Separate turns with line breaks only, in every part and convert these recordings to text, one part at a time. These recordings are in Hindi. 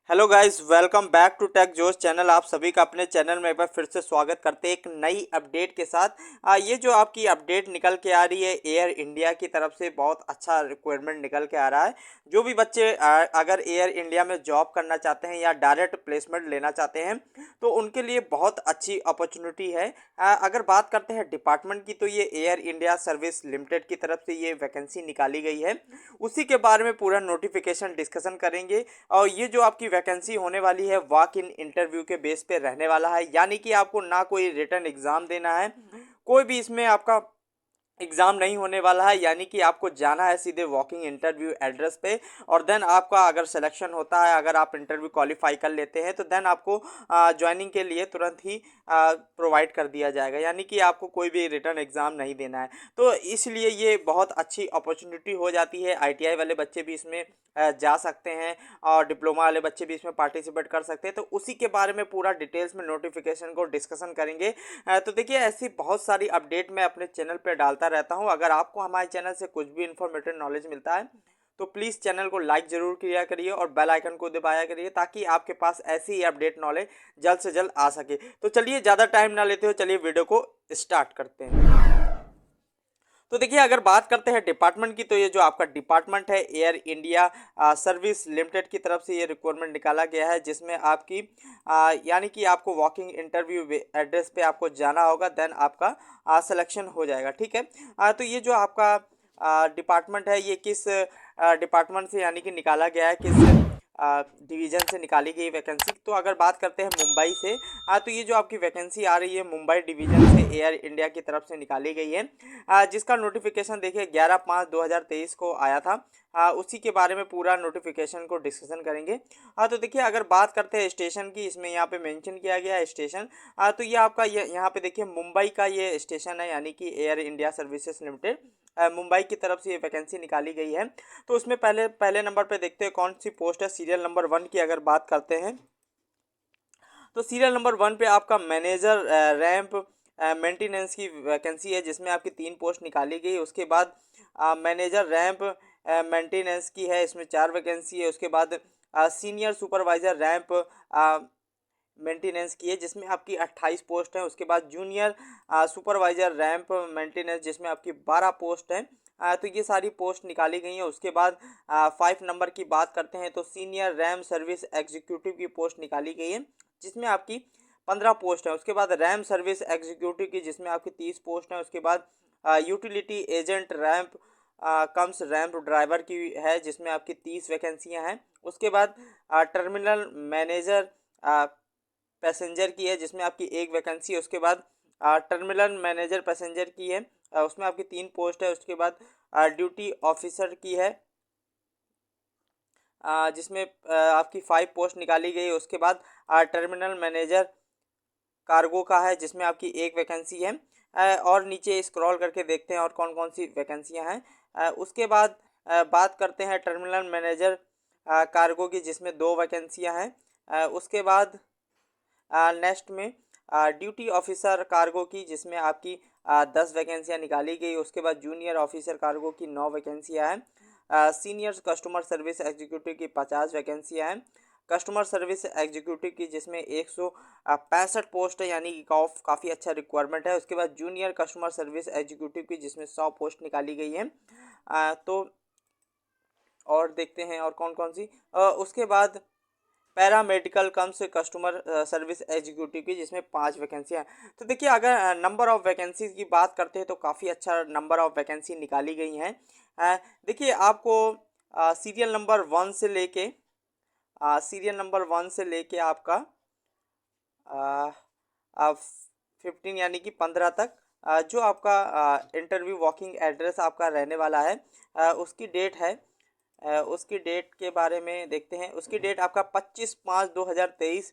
Hello guys, welcome back to Tech Josh channel. आप सभी का अपने चैनल में एक बार फिर से स्वागत करते हैं एक नई अपडेट के साथ। ये जो आपकी अपडेट निकल के आ रही है एयर इंडिया की तरफ से, बहुत अच्छा रिक्वायरमेंट निकल के आ रहा है। जो भी बच्चे अगर एयर इंडिया में जॉब करना चाहते हैं या डायरेक्ट प्लेसमेंट लेना चाहते हैं तो उनके लिए बहुत अच्छी अपॉर्चुनिटी है। अगर बात करते हैं डिपार्टमेंट की, तो ये एयर इंडिया सर्विस लिमिटेड की तरफ से ये वैकेंसी निकाली गई है। उसी के बारे में पूरा नोटिफिकेशन डिस्कशन करेंगे। और ये जो आपकी वैकेंसी होने वाली है वॉक इन इंटरव्यू के बेस पे रहने वाला है, यानी कि आपको ना कोई रिटन एग्ज़ाम देना है, कोई भी इसमें आपका एग्ज़ाम नहीं होने वाला है। यानी कि आपको जाना है सीधे वॉकिंग इंटरव्यू एड्रेस पे, और देन आपका अगर सिलेक्शन होता है, अगर आप इंटरव्यू क्वालिफाई कर लेते हैं, तो देन आपको ज्वाइनिंग के लिए तुरंत ही प्रोवाइड कर दिया जाएगा। यानी कि आपको कोई भी रिटर्न एग्ज़ाम नहीं देना है। तो इसलिए ये बहुत अच्छी अपॉर्चुनिटी हो जाती है। आईटीआई वाले बच्चे भी इसमें जा सकते हैं और डिप्लोमा वाले बच्चे भी इसमें पार्टिसिपेट कर सकते हैं। तो उसी के बारे में पूरा डिटेल्स में नोटिफिकेशन को डिस्कशन करेंगे। तो देखिए, ऐसी बहुत सारी अपडेट मैं अपने चैनल पे डालता रहता हूँ। अगर आपको हमारे चैनल से कुछ भी इन्फॉर्मेटिव नॉलेज मिलता है तो प्लीज़ चैनल को लाइक ज़रूर किया करिए और बेल आइकन को दबाया करिए, ताकि आपके पास ऐसी ही अपडेट नॉलेज जल्द से जल्द आ सके। तो चलिए, ज़्यादा टाइम ना लेते हो, चलिए वीडियो को स्टार्ट करते हैं। तो देखिए, अगर बात करते हैं डिपार्टमेंट की, तो ये जो आपका डिपार्टमेंट है एयर इंडिया सर्विस लिमिटेड की तरफ से ये रिक्वायरमेंट निकाला गया है, जिसमें आपकी यानी कि आपको वॉकिंग इंटरव्यू एड्रेस पे आपको जाना होगा, देन आपका सिलेक्शन हो जाएगा। ठीक है। तो ये जो आपका डिपार्टमेंट है, ये किस डिपार्टमेंट से यानी कि निकाला गया है, किस डिवीज़न से निकाली गई वैकेंसी, तो अगर बात करते हैं मुंबई से, तो ये जो आपकी वैकेंसी आ रही है मुंबई डिवीज़न से एयर इंडिया की तरफ से निकाली गई है। जिसका नोटिफिकेशन देखिए 11/5/2023 को आया था। उसी के बारे में पूरा नोटिफिकेशन को डिस्कशन करेंगे। तो देखिए, अगर बात करते हैं स्टेशन की, इसमें यहाँ पे मेंशन किया गया है स्टेशन। तो ये आपका ये यहाँ पे देखिए मुंबई का ये स्टेशन है, यानी कि air India services limited Mumbai की तरफ से ये वैकेंसी निकाली गई है। तो उसमें पहले पहले नंबर पे देखते हैं कौन सी पोस्ट है। सीरियल नंबर 1 की अगर बात करते हैं, तो सीरियल नंबर 1 पे आपका मैनेजर रैंप मेंटेनेंस की वैकेंसी है, जिसमें आपकी 3 पोस्ट निकाली गई। उसके बाद मैनेजर रैंप मेंटेनेंस की है, इसमें 4 वैकेंसी है। उसके बाद सीनियर सुपरवाइज़र रैंप मेंटेनेंस की है, जिसमें आपकी 28 पोस्ट हैं। उसके बाद जूनियर सुपरवाइज़र रैंप मेंटेनेंस, जिसमें आपकी 12 पोस्ट हैं। तो ये सारी पोस्ट निकाली गई हैं। उसके बाद 5 नंबर की बात करते हैं, तो सीनियर रैम सर्विस एग्जीक्यूटिव की पोस्ट निकाली गई है, जिसमें आपकी 15 पोस्ट है। उसके बाद रैम सर्विस एग्जीक्यूटिव की, जिसमें आपकी 30 पोस्ट हैं। उसके बाद utility agent ramp comes ramp driver की है, जिसमें आपकी 30 वैकेंसियाँ हैं। उसके बाद टर्मिनल मैनेजर पैसेंजर की है, जिसमें आपकी 1 वैकेंसी है। उसके बाद टर्मिनल मैनेजर पैसेंजर की है, उसमें आपकी 3 पोस्ट है। उसके बाद ड्यूटी ऑफिसर की है, जिसमें आपकी 5 पोस्ट निकाली गई है। उसके बाद टर्मिनल मैनेजर कार्गो का है, जिसमें आपकी 1 वैकेंसी है। और नीचे स्क्रॉल करके देखते हैं और कौन कौन सी वैकेंसियाँ हैं। उसके बाद बात करते हैं टर्मिनल मैनेजर कार्गो की, जिसमें 2 वैकेंसियाँ हैं। उसके बाद नेक्स्ट में ड्यूटी ऑफिसर कार्गो की, जिसमें आपकी 10 वैकेंसियाँ निकाली गई। उसके बाद जूनियर ऑफिसर कार्गो की 9 वैकेंसियाँ हैं। सीनियर कस्टमर सर्विस एग्जीक्यूटिव की 50 वैकेंसियाँ हैं। कस्टमर सर्विस एग्जीक्यूटिव की, जिसमें 165 पोस्ट है, यानी कि काफ़ी अच्छा रिक्वायरमेंट है। उसके बाद जूनियर कस्टमर सर्विस एग्जीक्यूटिव की, जिसमें 100 पोस्ट निकाली गई हैं। तो और देखते हैं और कौन कौन सी। उसके बाद paramedical comes customer service executive की, जिसमें 5 वैकेंसियाँ हैं। तो देखिए, अगर नंबर ऑफ़ वैकेंसीज की बात करते हैं तो काफ़ी अच्छा नंबर ऑफ़ वैकेंसी निकाली गई हैं। देखिए, आपको सीरियल नंबर 1 से लेके आपका 15 यानी कि 15 तक जो आपका इंटरव्यू वॉकिंग एड्रेस आपका रहने वाला है, उसकी डेट है। उसकी डेट के बारे में देखते हैं। उसकी डेट आपका 25/5/2023,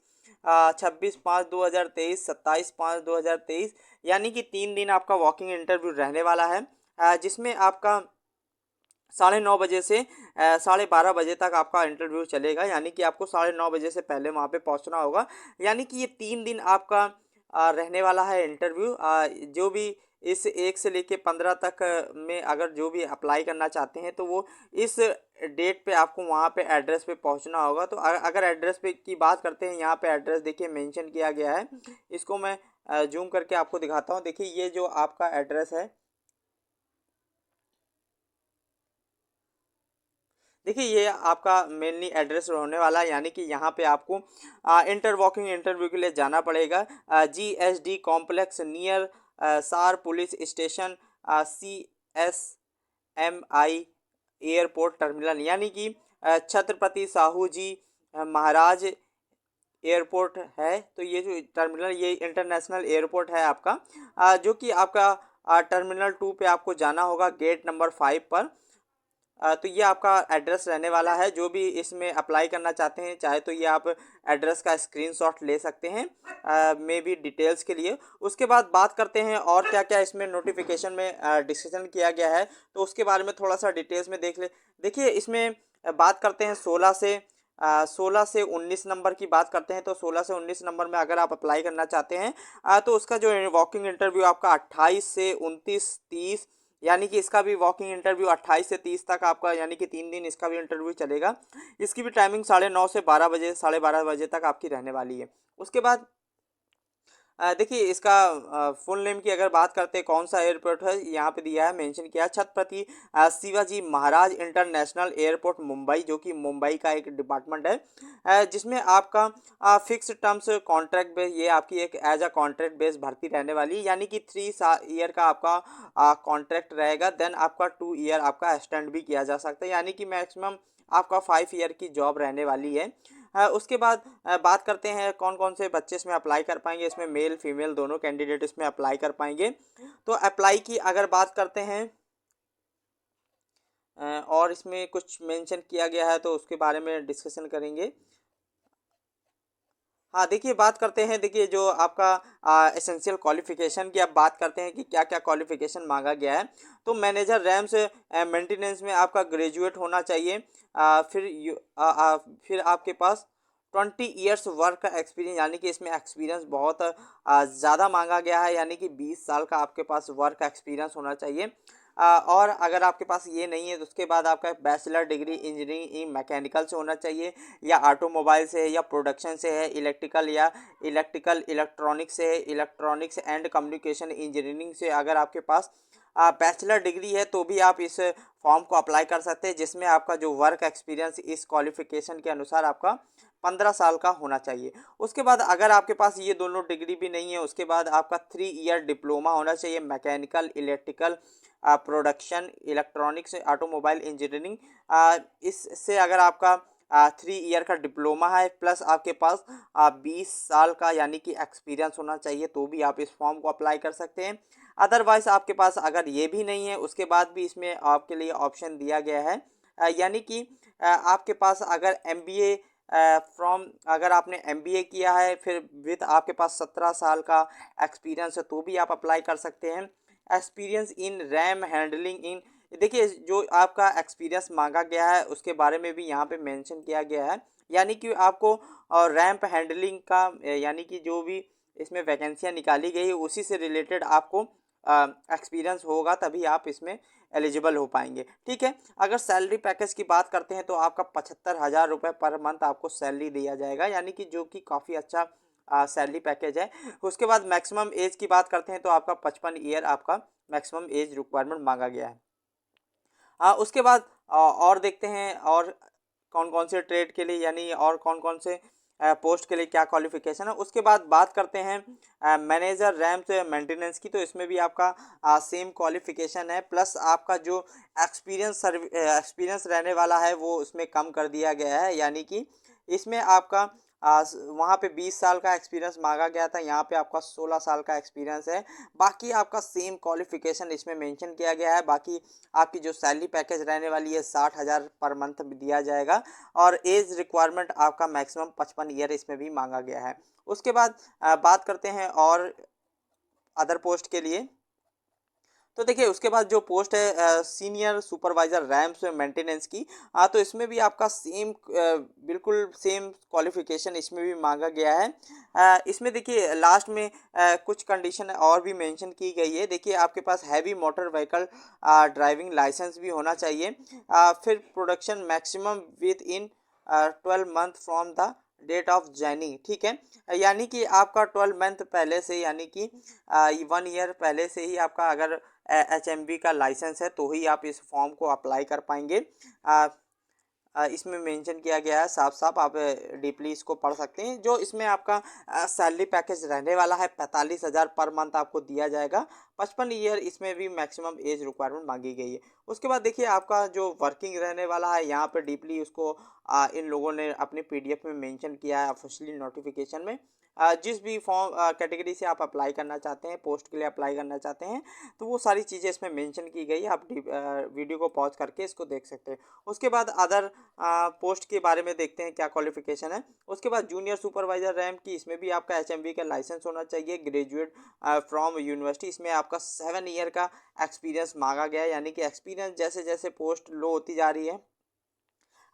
26/5/2023, 27/5/2023, यानी कि 3 दिन आपका वॉकिंग इंटरव्यू रहने वाला है। जिसमें आपका 9:30 बजे से 12:30 तक आपका इंटरव्यू चलेगा, यानी कि आपको 9:30 बजे से पहले वहाँ पे पहुँचना होगा। यानी कि ये 3 दिन आपका रहने वाला है इंटरव्यू। जो भी इस 1 से लेके 15 तक में अगर जो भी अप्लाई करना चाहते हैं तो वो इस डेट पे आपको वहाँ पे एड्रेस पे पहुँचना होगा। तो अगर एड्रेस पे की बात करते हैं, यहाँ पे एड्रेस देखिए मेंशन किया गया है। इसको मैं जूम करके आपको दिखाता हूँ। देखिए ये जो आपका एड्रेस है, देखिए ये आपका मेनली एड्रेस होने वाला है, यानी कि यहाँ पे आपको इंटर वॉकिंग इंटरव्यू के लिए जाना पड़ेगा। GSD कॉम्प्लेक्स नियर सार police station, CSMI airport terminal, यानी कि छत्रपति साहू जी महाराज एयरपोर्ट है। तो ये जो टर्मिनल, ये इंटरनेशनल एयरपोर्ट है आपका, जो कि आपका टर्मिनल 2 पे आपको जाना होगा, गेट नंबर 5 पर। तो ये आपका एड्रेस रहने वाला है। जो भी इसमें अप्लाई करना चाहते हैं, चाहे तो ये आप एड्रेस का स्क्रीनशॉट ले सकते हैं मे बी डिटेल्स के लिए। उसके बाद बात करते हैं और क्या क्या इसमें नोटिफिकेशन में डिस्कशन किया गया है, तो उसके बारे में थोड़ा सा डिटेल्स में देख ले। देखिए इसमें बात करते हैं 16 से 19 नंबर की बात करते हैं। तो 16 से 19 नंबर में अगर आप अप्लाई करना चाहते हैं तो उसका जो वॉकिंग इंटरव्यू आपका 28 से 29 30, यानी कि इसका भी वॉकिंग इंटरव्यू 28 से 30 तक आपका, यानी कि 3 दिन इसका भी इंटरव्यू चलेगा। इसकी भी टाइमिंग 9:30 से 12 बजे, 12:30 बजे तक आपकी रहने वाली है। उसके बाद देखिए इसका फुल नेम की अगर बात करते हैं, कौन सा एयरपोर्ट है, यहाँ पे दिया है, मेंशन किया है छत्रपति शिवाजी महाराज इंटरनेशनल एयरपोर्ट मुंबई, जो कि मुंबई का एक डिपार्टमेंट है, जिसमें आपका फिक्स टर्म्स कॉन्ट्रैक्ट बेस, ये आपकी एक एज अ कॉन्ट्रैक्ट बेस भर्ती रहने वाली है, यानी कि 3 ईयर का आपका कॉन्ट्रैक्ट रहेगा। देन आपका 2 ईयर आपका एक्सटेंड भी किया जा सकता है, यानी कि मैक्सिमम आपका 5 ईयर की जॉब रहने वाली है। उसके बाद बात करते हैं कौन कौन से बच्चे इसमें अप्लाई कर पाएंगे। इसमें मेल फीमेल दोनों कैंडिडेट इसमें अप्लाई कर पाएंगे। तो अप्लाई की अगर बात करते हैं और इसमें कुछ मेंशन किया गया है तो उसके बारे में डिस्कशन करेंगे। हाँ देखिए बात करते हैं, देखिए जो आपका एसेंशियल क्वालिफिकेशन की अब बात करते हैं कि क्या क्या क्वालिफिकेशन मांगा गया है। तो मैनेजर रैम्स मेंटेनेंस में आपका ग्रेजुएट होना चाहिए। फिर आपके पास 20 ईयर्स वर्क का एक्सपीरियंस, यानी कि इसमें एक्सपीरियंस बहुत ज़्यादा मांगा गया है, यानी कि 20 साल का आपके पास वर्क एक्सपीरियंस होना चाहिए। और अगर आपके पास ये नहीं है तो उसके बाद आपका bachelor degree engineering in mechanical से होना चाहिए, या ऑटोमोबाइल से है, या प्रोडक्शन से है, इलेक्ट्रिकल या इलेक्ट्रॉनिक्स से है, इलेक्ट्रॉनिक्स एंड कम्युनिकेशन इंजीनियरिंग से अगर आपके पास बैचलर डिग्री है तो भी आप इस फॉर्म को अप्लाई कर सकते हैं, जिसमें आपका जो वर्क एक्सपीरियंस इस क्वालिफिकेशन के अनुसार आपका 15 साल का होना चाहिए। उसके बाद अगर आपके पास ये दोनों डिग्री भी नहीं है, उसके बाद आपका 3 ईयर डिप्लोमा होना चाहिए, mechanical, electrical, production, electronics, automobile engineering. इससे अगर आपका 3 ईयर का डिप्लोमा है प्लस आपके पास 20 साल का यानी कि एक्सपीरियंस होना चाहिए, तो भी आप इस फॉर्म को अप्लाई कर सकते हैं। अदरवाइज आपके पास अगर ये भी नहीं है, उसके बाद भी इसमें आपके लिए ऑप्शन दिया गया है, यानी कि आपके पास अगर एमबीए फ्रॉम, अगर आपने एमबीए किया है फिर विद आपके पास 17 साल का एक्सपीरियंस है, तो भी आप अप्लाई कर सकते हैं। Experience in RAM handling in, देखिए जो आपका एक्सपीरियंस मांगा गया है उसके बारे में भी यहाँ पे मेंशन किया गया है, यानी कि आपको रैम्प हैंडलिंग का यानी कि जो भी इसमें वैकेंसियाँ निकाली गई है उसी से रिलेटेड आपको एक्सपीरियंस होगा, तभी आप इसमें एलिजिबल हो पाएंगे। ठीक है, अगर सैलरी पैकेज की बात करते हैं तो आपका 75,000 रुपये पर मंथ आपको सैलरी दिया जाएगा, यानी कि जो कि काफ़ी अच्छा सैलरी पैकेज है। उसके बाद मैक्सिमम एज की बात करते हैं तो आपका 55 ईयर आपका मैक्सिमम एज रिक्वायरमेंट मांगा गया है। उसके बाद और देखते हैं और कौन कौन से ट्रेड के लिए, यानी और कौन कौन से पोस्ट के लिए क्या क्वालिफिकेशन है। उसके बाद बात करते हैं मैनेजर रैम्स मेंटेनेंस की, तो इसमें भी आपका सेम क्वालिफिकेशन है, प्लस आपका जो एक्सपीरियंस रहने वाला है वो उसमें कम कर दिया गया है, यानी कि इसमें आपका वहाँ पे 20 साल का एक्सपीरियंस मांगा गया था, यहाँ पे आपका 16 साल का एक्सपीरियंस है। बाकी आपका सेम क्वालिफिकेशन इसमें मेंशन किया गया है। बाकी आपकी जो सैलरी पैकेज रहने वाली है 60,000 पर मंथ दिया जाएगा, और एज रिक्वायरमेंट आपका मैक्सिमम 55 ईयर इसमें भी मांगा गया है। उसके बाद बात करते हैं और अदर पोस्ट के लिए, तो देखिए उसके बाद जो पोस्ट है सीनियर सुपरवाइज़र रैम्स मेंटेनेंस की, तो इसमें भी आपका सेम बिल्कुल सेम क्वालिफ़िकेशन इसमें भी मांगा गया है। इसमें देखिए लास्ट में कुछ कंडीशन और भी मेंशन की गई है। देखिए आपके पास heavy motor vehicle driving licence भी होना चाहिए। फिर production maximum within 12 month from the date of joining, ठीक है। यानी कि आपका 12 मंथ पहले से, यानी कि 1 ईयर पहले से ही आपका अगर HMV का लाइसेंस है तो ही आप इस फॉर्म को अप्लाई कर पाएंगे। इसमें मेंशन किया गया है साफ साफ, आप डीपली इसको पढ़ सकते हैं। जो इसमें आपका सैलरी पैकेज रहने वाला है 45,000 पर मंथ आपको दिया जाएगा। 55 ईयर इसमें भी मैक्सिमम एज रिक्वायरमेंट मांगी गई है। उसके बाद देखिए आपका जो वर्किंग रहने वाला है यहाँ पर डीपली उसको इन लोगों ने अपने PDF में मेंशन किया है ऑफिशियली नोटिफिकेशन में। जिस भी फॉर्म कैटेगरी से आप अप्लाई करना चाहते हैं, पोस्ट के लिए अप्लाई करना चाहते हैं, तो वो सारी चीज़ें इसमें मेंशन की गई है। आप वीडियो को पॉज करके इसको देख सकते हैं। उसके बाद अदर पोस्ट के बारे में देखते हैं क्या क्वालिफिकेशन है। उसके बाद जूनियर सुपरवाइजर रैंक की, इसमें भी आपका HMV का लाइसेंस होना चाहिए, ग्रेजुएट फ्रॉम यूनिवर्सिटी। इसमें आपका 7 ईयर का एक्सपीरियंस मांगा गया है। यानी कि एक्सपीरियंस जैसे जैसे पोस्ट लो होती जा रही है,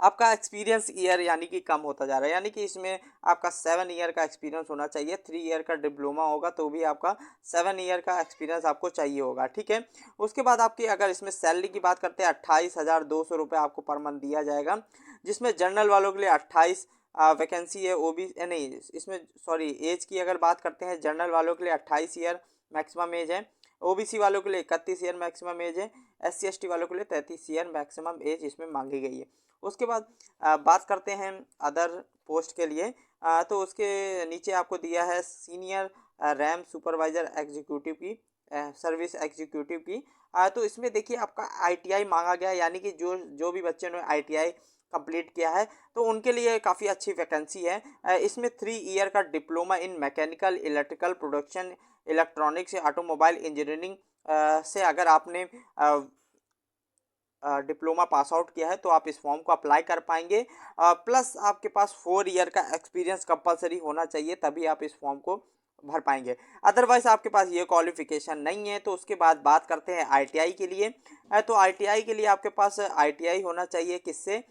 आपका एक्सपीरियंस ईयर यानी कि कम होता जा रहा है। यानी कि इसमें आपका 7 ईयर का एक्सपीरियंस होना चाहिए। 3 ईयर का डिप्लोमा होगा तो भी आपका 7 ईयर का एक्सपीरियंस आपको चाहिए होगा, ठीक है। उसके बाद आपकी अगर इसमें सैलरी की बात करते हैं, 28,200 रुपये आपको पर मंथ दिया जाएगा, जिसमें जनरल वालों के लिए 28 वैकेंसी है। नहीं, इसमें सॉरी, एज की अगर बात करते हैं, जनरल वालों के लिए 28 ईयर मैक्सिमम एज है, OBC वालों के लिए 31 ईयर मैक्सिमम एज है, SC ST वालों के लिए 33 ईयर मैक्सिमम एज इसमें मांगी गई है। उसके बाद बात करते हैं अदर पोस्ट के लिए। तो उसके नीचे आपको दिया है सीनियर रैम सुपरवाइजर एग्जीक्यूटिव की, सर्विस एग्जीक्यूटिव की। तो इसमें देखिए आपका ITI मांगा गया है। यानी कि जो जो भी बच्चे ने ITI कंप्लीट किया है तो उनके लिए काफ़ी अच्छी वैकेंसी है। इसमें 3 ईयर का diploma in mechanical, electrical, production, electronics, automobile engineering से अगर आपने डिप्लोमा पास आउट किया है तो आप इस फॉर्म को अप्लाई कर पाएंगे। प्लस आपके पास 4 ईयर का एक्सपीरियंस कंपलसरी होना चाहिए, तभी आप इस फॉर्म को भर पाएंगे। अदरवाइज आपके पास ये क्वालिफिकेशन नहीं है। तो उसके बाद बात करते हैं ITI के लिए। तो ITI के लिए आपके पास ITI होना चाहिए किससे,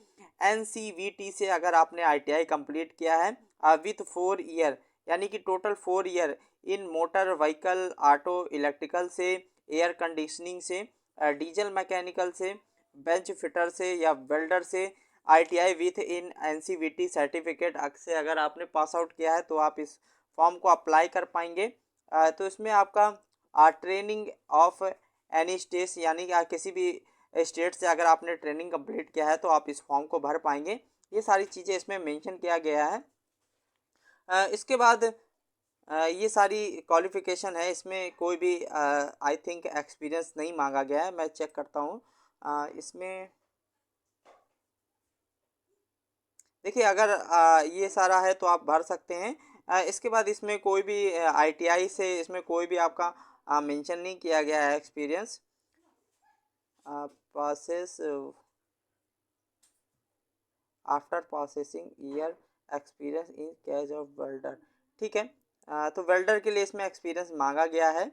NCVT से अगर आपने ITI कंप्लीट किया है विथ 4 ईयर, यानी कि total 4 year in motor vehicle, auto electrical से, एयर कंडीशनिंग से, डीजल मैकेनिकल से, बेंच फिटर से या वेल्डर से, ITI with in NCVT certificate से अगर आपने पास आउट किया है तो आप इस फॉर्म को अप्लाई कर पाएंगे। तो इसमें आपका ट्रेनिंग ऑफ एनी स्टेट, यानी कि किसी भी स्टेट से अगर आपने ट्रेनिंग कंप्लीट किया है तो आप इस फॉर्म को भर पाएंगे। ये सारी चीज़ें इसमें मेंशन किया गया है। इसके बाद ये सारी क्वालिफिकेशन है, इसमें कोई भी आई थिंक एक्सपीरियंस नहीं मांगा गया है। मैं चेक करता हूँ इसमें। देखिए अगर ये सारा है तो आप भर सकते हैं। इसके बाद इसमें कोई भी ITI से इसमें कोई भी आपका मेंशन नहीं किया गया है experience. Process after processing year experience in case of welder, ठीक है। तो वेल्डर के लिए इसमें एक्सपीरियंस मांगा गया है।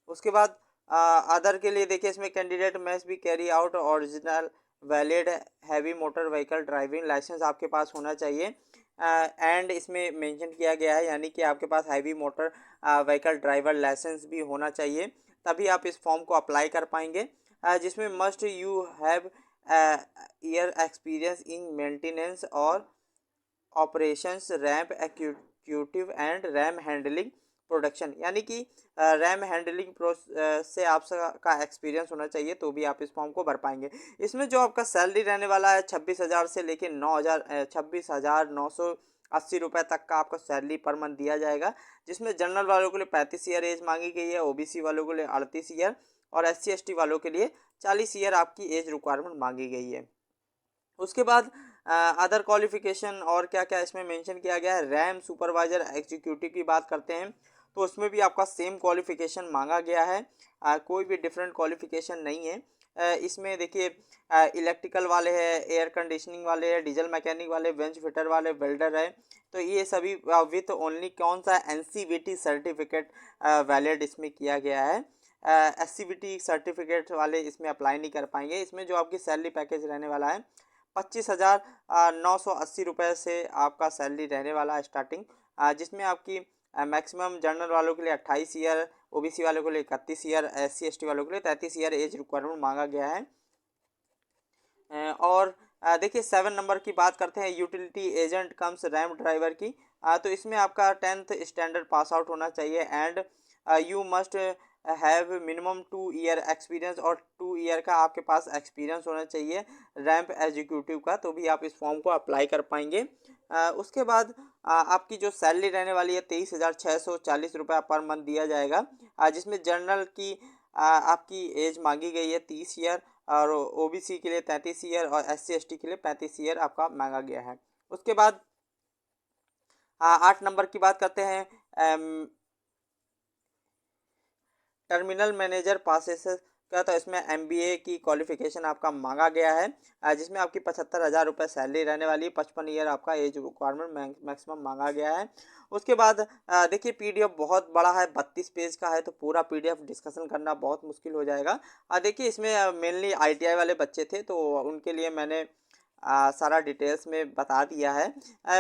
उसके बाद अदर के लिए देखिए इसमें candidate must be carry out original valid heavy motor vehicle driving licence आपके पास होना चाहिए। एंड इसमें मेंशन किया गया है, यानी कि आपके पास heavy motor vehicle driver licence भी होना चाहिए, तभी आप इस फॉर्म को अप्लाई कर पाएंगे। जिसमें must you have year experience in maintenance और operations, ramp executive and ram handling production, यानी कि रैम हैंडलिंग से आपका एक्सपीरियंस होना चाहिए तो भी आप इस फॉर्म को भर पाएंगे। इसमें जो आपका सैलरी रहने वाला है 26,000 से लेकर 26,980 रुपये तक का आपका सैलरी पर मंथ दिया जाएगा, जिसमें जनरल वालों के लिए 35 ईयर एज मांगी गई है, OBC वालों के लिए 38 ईयर और SC ST वालों के लिए 40 ईयर आपकी एज रिक्वायरमेंट मांगी गई है। उसके बाद अदर क्वालिफिकेशन और क्या क्या इसमें मेंशन किया गया है। रैम सुपरवाइजर एग्जीक्यूटिव की बात करते हैं तो उसमें भी आपका सेम क्वालिफिकेशन मांगा गया है। कोई भी डिफरेंट क्वालिफिकेशन नहीं है। इसमें देखिए इलेक्ट्रिकल वाले हैं, एयर कंडीशनिंग वाले हैं, डीजल मैकेनिक वाले, बेंच फिटर वाले, वेल्डर है। तो ये सभी विथ ओनली कौन सा NCVT सर्टिफिकेट वैलिड इसमें किया गया है। SCVT सर्टिफिकेट वाले इसमें अप्लाई नहीं कर पाएंगे। इसमें जो आपकी सैलरी पैकेज रहने वाला है 25,980 रुपये से आपका सैलरी रहने वाला है स्टार्टिंग, जिसमें आपकी मैक्सिमम जनरल वालों के लिए 28 ईयर, OBC वालों के लिए 31 ईयर, SC ST वालों के लिए 33 ईयर एज रिक्वायरमेंट मांगा गया है। और देखिए 7 नंबर की बात करते हैं, utility agent comes RAM driver की। तो इसमें आपका 10th स्टैंडर्ड पास आउट होना चाहिए and you must have minimum 2 year experience, और 2 ईयर का आपके पास एक्सपीरियंस होना चाहिए रैम्प एग्जीक्यूटिव का, तो भी आप इस फॉर्म को अप्लाई कर पाएंगे। उसके बाद आपकी जो सैलरी रहने वाली है 23,640 रुपये पर मंथ दिया जाएगा, जिसमें जनरल की आपकी एज मांगी गई है 30 ईयर, और OBC के लिए 33 ईयर, और SC ST के लिए 35 ईयर आपका मांगा गया है। उसके बाद 8 नंबर की बात करते हैं, टर्मिनल मैनेजर पासेस का। तो इसमें MBA की क्वालिफिकेशन आपका मांगा गया है, जिसमें आपकी 75,000 रुपये सैलरी रहने वाली है। 55 ईयर आपका एज रिक्वायरमेंट मैक्सिमम मांगा गया है। उसके बाद देखिए PDF बहुत बड़ा है, 32 पेज का है, तो पूरा PDF डिस्कशन करना बहुत मुश्किल हो जाएगा। देखिए इसमें मेनली ITI वाले बच्चे थे, तो उनके लिए मैंने सारा डिटेल्स में बता दिया है।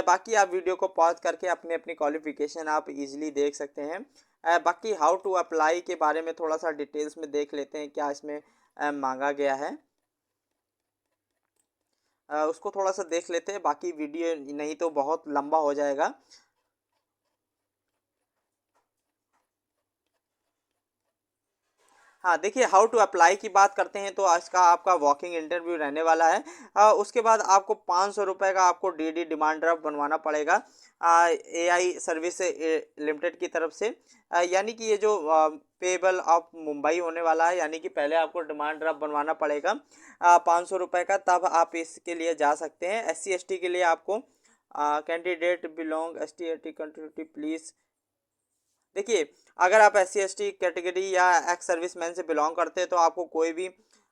बाकी आप वीडियो को पॉज करके अपनी अपनी क्वालिफिकेशन आप इजीली देख सकते हैं। बाकी हाउ टू अप्लाई के बारे में थोड़ा सा डिटेल्स में देख लेते हैं, क्या इसमें मांगा गया है, उसको थोड़ा सा देख लेते हैं। बाकी वीडियो नहीं तो बहुत लंबा हो जाएगा। हाँ देखिए हाउ टू अप्लाई की बात करते हैं, तो आज का आपका वॉकिंग इंटरव्यू रहने वाला है। उसके बाद आपको 500 रुपये का आपको DD डिमांड ड्राफ्ट बनवाना पड़ेगा AI सर्विस लिमिटेड की तरफ से। यानी कि ये जो पेबल ऑफ मुंबई होने वाला है, यानी कि पहले आपको डिमांड ड्राफ्ट बनवाना पड़ेगा 500 रुपये का, तब आप इसके लिए जा सकते हैं। SC ST के लिए आपको candidate belong ST ST country please. देखिए अगर आप SC ST कैटेगरी या एक्स सर्विसमैन से बिलोंग करते हैं तो आपको कोई भी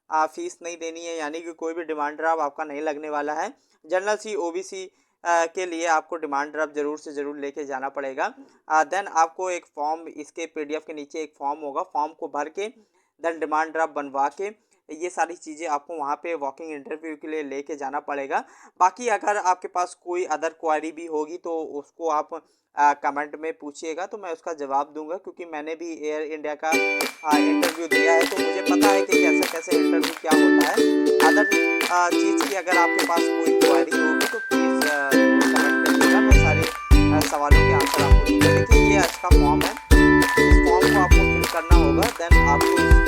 फीस नहीं देनी है, यानी कि कोई भी डिमांड ड्राफ्ट आपका नहीं लगने वाला है। जनरल C OBC के लिए आपको डिमांड ड्राफ्ट ज़रूर से ज़रूर लेके जाना पड़ेगा। देन आपको एक फॉर्म, इसके PDF के नीचे एक फॉर्म होगा, फॉर्म को भर के देन डिमांड ड्राफ्ट बनवा के ये सारी चीज़ें आपको वहाँ पे वॉकिंग इंटरव्यू के लिए लेके जाना पड़ेगा। बाकी अगर आपके पास कोई अदर क्वारी भी होगी तो उसको आप कमेंट में पूछिएगा, तो मैं उसका जवाब दूंगा, क्योंकि मैंने भी एयर इंडिया का इंटरव्यू दिया है, तो मुझे पता है कि कैसे कैसे इंटरव्यू क्या होता है। अदर चीज़ की अगर आपके पास कोई क्वारी होगी तो प्लीज़ कमेंट करिएगा, मैं सारे सवालों के आंसर आपको दूँगा। देखिए ये आज का फॉर्म है, इस फॉर्म को आपको फिल करना होगा, देन आपको